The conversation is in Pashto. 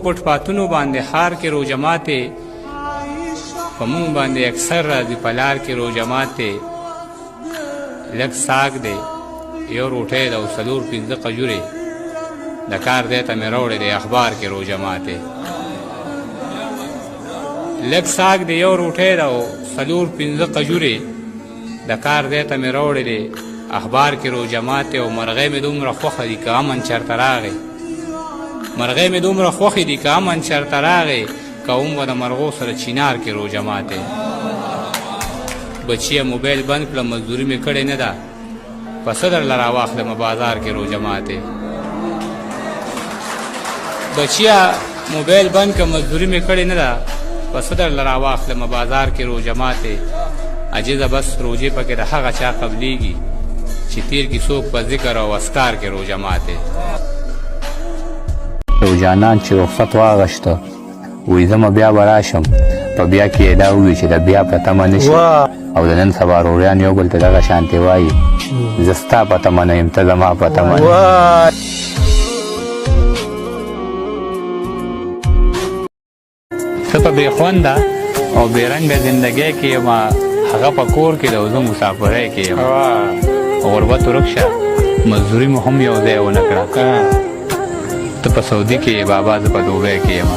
فوټپاتونو باندې ښار کې روجماتې په مونږ باندې اکثر راځي په لار کې روجماتې لږ ساګ دی یو روټۍ ده او څلور پنځه قجورې د کار دی ته مې راوړی دی اخبار کې روجماتې لږ ساګ دی یو روټۍ ده او څلور پنځه قجورې د کار دی ته مې راوړی دی اخبار کې روجماتې او مرغۍ مې دومره خوښه دي که امن چېرته راغی مرغۍ مې دومره خوښې دي که امن چېرته راغی کوم به د مرغو سره چینار کې روجماتې بچیه موبایل بند کړه مزدوري مې کړې نه ده پسه درله راواخلمه بازار کې روجماتې بچیه موبایل بند کړه مزدوري مې کړې نه ده پسه درله راواخلمه بازار کې روجماتې عجیزه بس روجې پکې د هغه چا قبلیږي چې تیر کې څوک په ذکر او اذکار کې روجماتې یو جانان چې رخصت واغشته وایي زه بیا به راشم په بیا کې یې دا ووي چې د بیا په تمه نه شي او د نن سبا روریان یو بل ته دغه شانتې وایي زه ستا په تمه نه یم ته زما په تمه نه ته په بې خونده او بې رنګه زندګۍ کې یم هغه په کور کې ده او زه مسافرۍ کې یم غربت ورک شه مزدوري مو هم یو ځای ونه کړه ته په سعودي کې بابا زه په دوبۍ کې یم